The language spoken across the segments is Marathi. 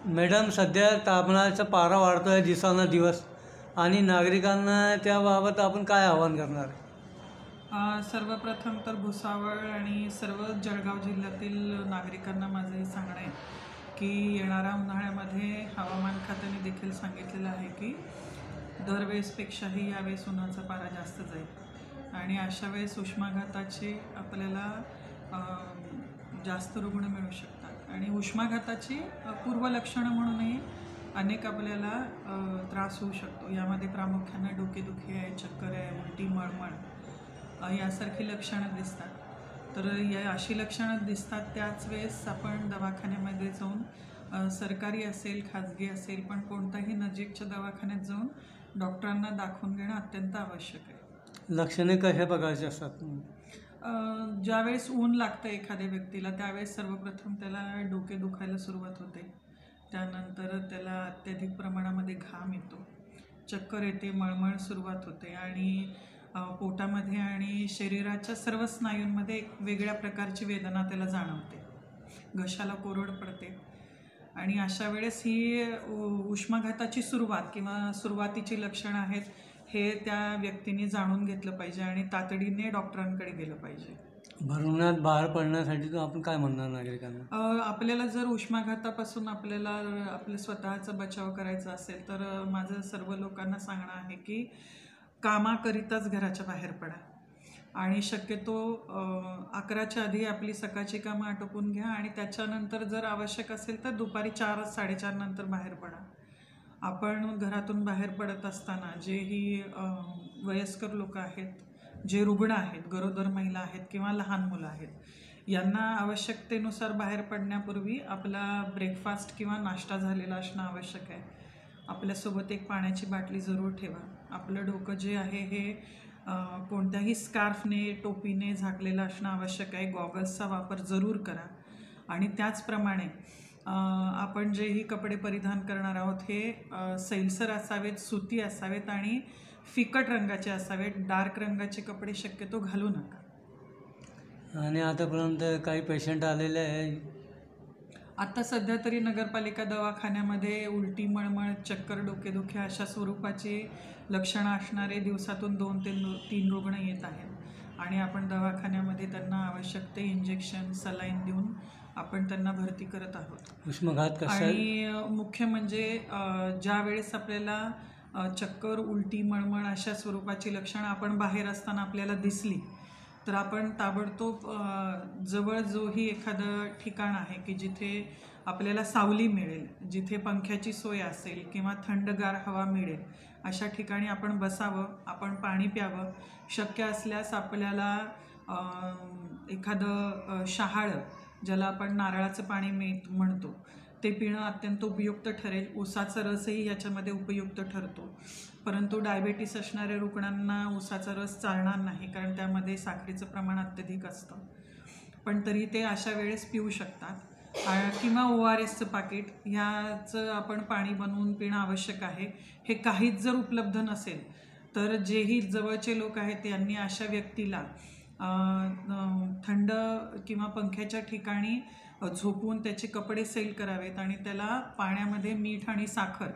मॅडम, सध्या तापमानाचा पारा वाढतो आहे दिवसांदिवस आणि नागरिकांना त्याबाबत आपण काय आवाहन करणार आहे? सर्वप्रथम तर भुसावळ आणि सर्व जळगाव जिल्ह्यातील नागरिकांना माझं हे सांगणं आहे की येणाऱ्या उन्हाळ्यामध्ये हवामान खात्याने देखील सांगितलेलं आहे की दरवेळेसपेक्षाही यावेळेस उन्हाचा पारा जास्त जाईल आणि अशा वेळेस उष्माघाताचे आपल्याला जास्त रुग्ण मिळू शकतात आणि उष्माघाताची पूर्वलक्षणं म्हणूनही अनेक आपल्याला त्रास होऊ शकतो। यामध्ये प्रामुख्याने डोकेदुखी आहे, चक्कर आहे, उलटी, मळमळ यासारखी लक्षणं दिसतात। तर या अशी लक्षणं दिसतात त्याच वेळेस आपण दवाखान्यामध्ये जाऊन सरकारी असेल खाजगी असेल पण कोणताही नजीकच्या दवाखान्यात जाऊन डॉक्टरांना दाखवून घेणं अत्यंत आवश्यक आहे। लक्षणे कशा प्रकारची असतात? ज्यावेळेस ऊन लागतं एखाद्या व्यक्तीला त्यावेळेस सर्वप्रथम त्याला डोके दुखायला सुरुवात होते, त्यानंतर त्याला अत्यधिक प्रमाणामध्ये घाम येतो, चक्कर येते, मळमळ सुरुवात होते आणि पोटामध्ये आणि शरीराच्या सर्व स्नायूंमध्ये एक वेगळ्या प्रकारची वेदना त्याला जाणवते, घशाला कोरड पडते आणि अशा वेळेस ही उष्माघाताची सुरुवात किंवा सुरुवातीची लक्षणं आहेत हे त्या व्यक्तीने जाणून घेतलं पाहिजे आणि तातडीने डॉक्टरांकडे गेलं पाहिजे। भरूनात बाहेर पडण्यासाठी आपण काय म्हणणार नागरिकांना? आपल्याला जर उष्माघातापासून आपल्याला आपल्या स्वतःचा बचाव करायचा असेल तर माझं सर्व लोकांना सांगणं आहे की कामाकरिताच घराच्या बाहेर पडा आणि शक्यतो 11च्या आधी आपली सकाळची कामं आटोपून घ्या आणि त्याच्यानंतर जर आवश्यक असेल तर दुपारी 4-4:30 नंतर बाहेर पडा। आपण घरातून बाहेर पडत असताना जेही वयस्कर लोक आहेत, जे रुग्ण आहेत, गरोदर महिला आहेत किंवा लहान मुलं आहेत, यांना आवश्यकतेनुसार बाहेर पडण्यापूर्वी आपला ब्रेकफास्ट किंवा नाश्ता झालेला असणं आवश्यक आहे। आपल्यासोबत एक पाण्याची बाटली जरूर ठेवा। आपलं डोकं जे आहे हे कोणत्याही स्कार्फने, टोपीने झाकलेलं असणं आवश्यक आहे। गॉगल्सचा वापर जरूर करा आणि त्याचप्रमाणे आपण जेही कपडे परिधान करणार आहोत हे सैलसर असावेत, सुती असावेत आणि फिकट रंगाचे असावेत। डार्क रंगाचे कपडे शक्यतो घालू नका। आणि आतापर्यंत काही पेशंट आलेले आहे? आता सध्या तरी नगरपालिका दवाखान्यामध्ये उलटी, मळमळ, चक्कर, डोकेदुखी अशा स्वरूपाची लक्षणं असणारे दिवसातून 2 ते 3 रुग्ण येत आहेत आणि आपण दवाखान्यामध्ये त्यांना आवश्यक ते इंजेक्शन, सलाईन देऊन आपण त्यांना भरती करत आहोत। उष्माघात कसा आणि मुख्य म्हणजे ज्या वेळेस आपल्याला चक्कर, उलटी, मळमळ अशा स्वरूपाची लक्षणं आपण बाहेर असताना आपल्याला दिसली तर आपण ताबडतोब जवळ जोही एखादं ठिकाण आहे की जिथे आपल्याला सावली मिळेल, जिथे पंख्याची सोय असेल किंवा थंडगार हवा मिळेल अशा ठिकाणी आपण बसावं, आपण पाणी प्यावं। शक्य असल्यास आपल्याला एखादं शहाळं, ज्याला आपण नारळाचं पाणी म्हणतो, ते पिणं अत्यंत उपयुक्त ठरेल। ऊसाचा रसही याच्यामध्ये उपयुक्त ठरतो, परंतु डायबिटीस असणाऱ्या रुग्णांना ऊसाचा रस चालणार नाही कारण त्यामध्ये साखरेचं प्रमाण अत्यधिक असतं, पण तरी ते अशा वेळेस पिऊ शकतात किंवा ORSचं पाकिट ह्याचं आपण पाणी बनवून पिणं आवश्यक आहे। हे काहीच जर उपलब्ध नसेल तर जेही जवळचे लोक आहेत यांनी अशा व्यक्तीला थंड किंवा पंख्याच्या ठिकाणी झोपून त्याचे कपडे सैल करावेत आणि त्याला पाण्यामध्ये मीठ आणि साखर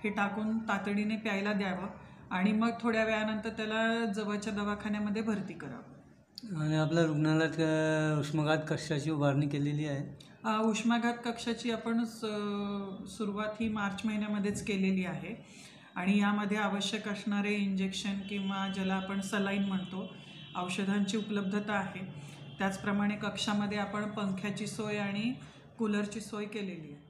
हे टाकून तातडीने प्यायला द्यावं आणि मग थोड्या वेळानंतर त्याला जवळच्या दवाखान्यामध्ये भरती करावं। आणि आपल्या रुग्णालयात उष्माघात कक्षाची उभारणी केलेली आहे? उष्माघात कक्षाची आपण सुरुवात ही मार्च महिन्यामध्येच केलेली आहे आणि यामध्ये आवश्यक असणारे इंजेक्शन किंवा ज्याला आपण सलाईन म्हणतो, औषधांची उपलब्धता आहे। त्याचप्रमाणे कक्षामध्ये आपण पंख्याची सोय आणि कूलरची सोय केलेली आहे।